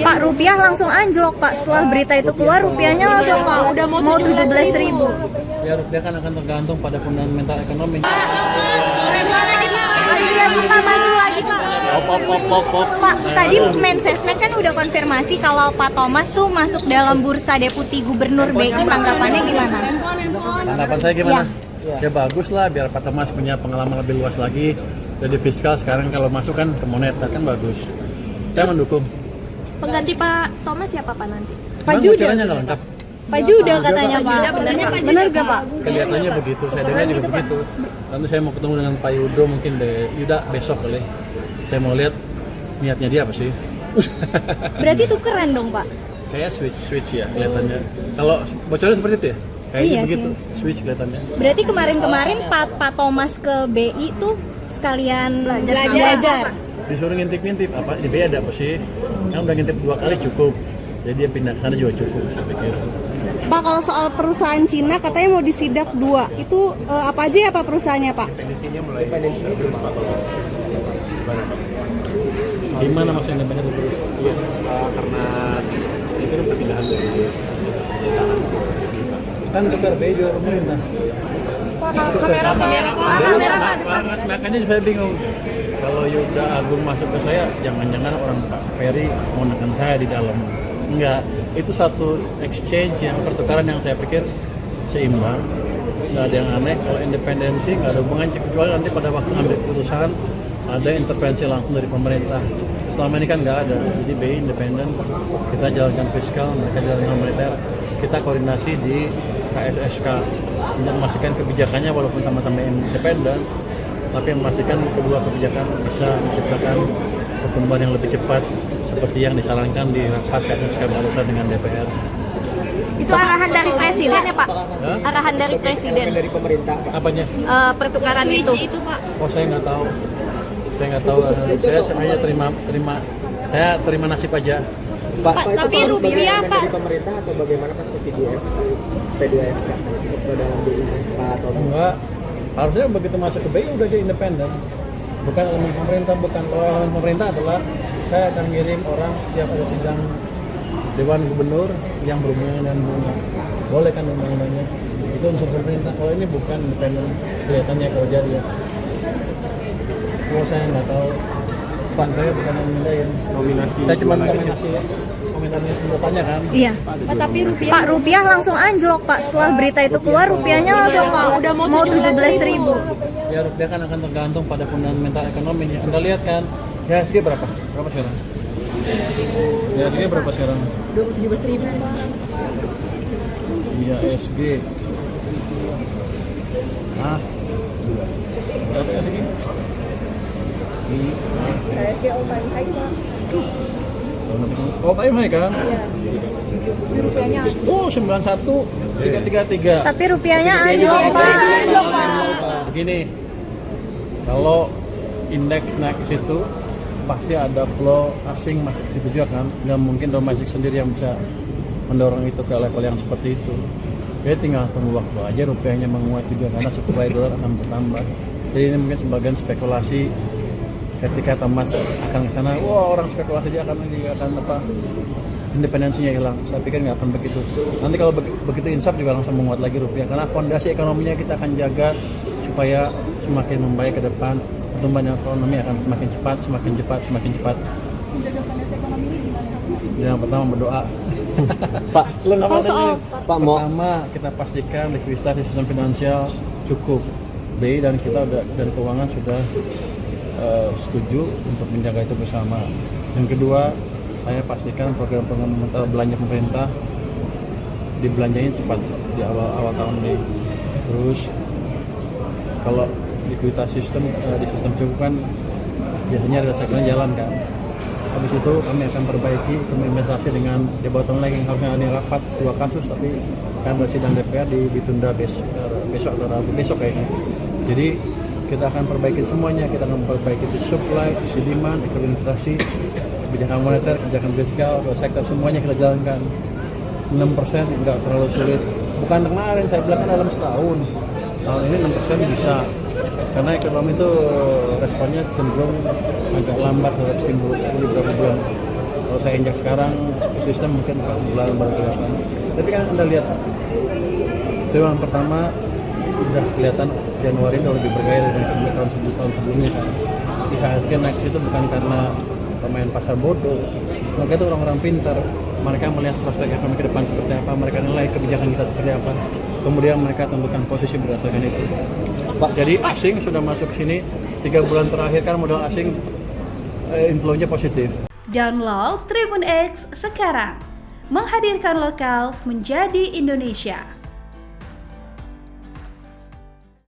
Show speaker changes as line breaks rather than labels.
Pak, rupiah langsung anjlok Pak. Setelah berita itu keluar, rupiahnya langsung udah mau 17.000.
Ya, rupiah kan akan tergantung pada fundamental ekonomi.
Maju lagi Pak, maju lagi Pak. Pak, tadi Mensesnek kan udah konfirmasi kalau Pak Thomas tuh masuk dalam bursa deputi gubernur BI. Tanggapannya gimana?
Tanggapan saya gimana? Ya bagus lah, biar Pak Thomas punya pengalaman lebih luas lagi. Jadi fiskal sekarang kalau masuk kan ke moneter kan bagus. Saya mendukung.
Pengganti Pak Thomas siapa Pak nanti?
Pak Judah.
Caranya nggak lengkap.
Pak Judah katanya Pak. Benar gak Pak?
Kelihatannya begitu, saya dengar juga begitu. Nanti saya mau ketemu dengan Pak Yudo mungkin Yuda besok kali. Saya mau lihat niatnya dia apa sih.
Berarti tukeran dong Pak?
Kayak switch ya kelihatannya. Kalau bocornya seperti itu ya? Kayaknya
Iya
begitu,
sih.
switch kelihatannya.
Berarti kemarin Pak Thomas ke BI tuh sekalian belajar.
Disuruh ngintip-ngintip apa? Di BI ada apa sih? Yang udah ngintip 2 kali cukup. Jadi dia pindah ke sana juga cukup saya pikir.
Pak, kalau soal perusahaan Cina katanya mau disidak 2, itu apa aja ya Pak perusahaannya Pak?
Gimana maksudnya banyak itu?
Iya, karena itu kan perpindahan dari
Kan tukar BI juga pemerintah. Makanya saya bingung. Kalau Yuda Agung masuk ke saya, jangan-jangan orang Pak Ferry mau nekan saya di dalam. Enggak, itu satu exchange yang pertukaran yang saya pikir seimbang. Nggak ada yang aneh. Kalau independensi nggak ada hubungan, kecuali nanti pada waktu ambil keputusan ada intervensi langsung dari pemerintah. Selama ini kan nggak ada. Jadi BI independen, kita jalankan fiskal, mereka jalankan moneter. Kita koordinasi di KSSK untuk memastikan kebijakannya walaupun sama-sama independen, tapi memastikan kedua kebijakan bisa menciptakan pertumbuhan yang lebih cepat seperti yang disarankan di rapat KSSK barusan dengan DPR.
Itu arahan dari presiden ya Pak? Arahan dari presiden.
dari pemerintah.
Apanya?
Pertukaran itu Pak.
Oh, saya nggak tahu. Saya nggak tahu. Saya hanya terima nasib aja.
Pak,
tapi
itu
rupiah,
bagian
Pak.
dari pemerintah atau bagaimana Pak seperti P2S masuk ke dalam BI Pak atau
Enggak. Harusnya begitu masuk ke BI udah jadi independen. Bukan elemen pemerintah, bukan. Kalau elemen pemerintah adalah saya akan ngirim orang setiap ada sidang Dewan Gubernur yang berhubungan dengan bunga. Boleh kan undang-undangnya? Itu unsur pemerintah. Kalau ini bukan independen, kelihatannya kalau jadi ya. Kalau saya nggak tahu, pan saya bukan yang mindahin.
nominasi?
Saya cuma nominasi ya. Komentarnya sudah tanya kan?
Iya. Pak, rupiah langsung anjlok Pak. Setelah berita itu keluar, rupiahnya langsung udah mau 17.000.
Ya, rupiah kan akan tergantung pada fundamental ekonominya. Anda lihat kan, IHSG berapa? Berapa sekarang? IHSG berapa sekarang?
17.000.
IHSG. Hah? Berapa IHSG?
IHSG all time high Pak.
Oh, time high kan?
Iya. Rupiahnya.
Oh, 91 333.
Tapi rupiahnya anjlok Pak.
Begini, kalau indeks naik ke situ pasti ada flow asing masuk ke situ juga kan, nggak mungkin domestik sendiri yang bisa mendorong itu ke level yang seperti itu. Jadi tinggal tunggu waktu aja rupiahnya menguat juga karena supply dolar akan bertambah. Jadi ini mungkin sebagian spekulasi ketika Thomas akan ke sana, wah orang spekulasi dia akan independensinya hilang. Saya pikir nggak akan begitu. Nanti kalau begitu insaf juga langsung menguat lagi rupiah karena fondasi ekonominya kita akan jaga supaya semakin membaik ke depan. Pertumbuhan ekonomi akan semakin cepat. Yang pertama berdoa.
Pak,
Pertama kita pastikan likuiditas di sistem finansial cukup. BI dan kita dari keuangan sudah setuju untuk menjaga itu bersama. Yang kedua, saya pastikan program-program belanja pemerintah dibelanjain cepat di awal tahun ini. Terus kalau likuiditas sistem di sistem cukup kan biasanya rasakan jalan kan. Habis itu kami akan perbaiki investasi dengan jabatan lagi yang harusnya ada rapat 2 kasus tapi kan sidang DPR ditunda besok atau Rabu besok kayaknya. Jadi kita akan perbaiki semuanya, kita akan perbaiki sisi supply, sisi demand, ekonomi inflasi, kebijakan moneter, kebijakan fiskal, sektor semuanya kita jalankan. 6% nggak terlalu sulit. Bukan kemarin, saya bilang kan dalam setahun. Tahun ini 6% bisa. Karena ekonomi itu responnya cenderung agak lambat terhadap simbol beberapa bulan. Kalau saya injak sekarang sistem mungkin 4 bulan baru kelihatan. Tapi kan Anda lihat triwulan pertama udah kelihatan Januari udah lebih bergaya dari tahun sebelumnya kan. IHSG naik itu bukan karena pemain pasar bodoh, mereka itu orang-orang pintar. Mereka melihat prospek ekonomi ke depan seperti apa, mereka nilai kebijakan kita seperti apa, kemudian mereka tentukan posisi berdasarkan itu. Jadi asing sudah masuk sini 3 bulan terakhir kan modal asing inflow-nya positif.
Download Tribun X sekarang, menghadirkan lokal menjadi Indonesia.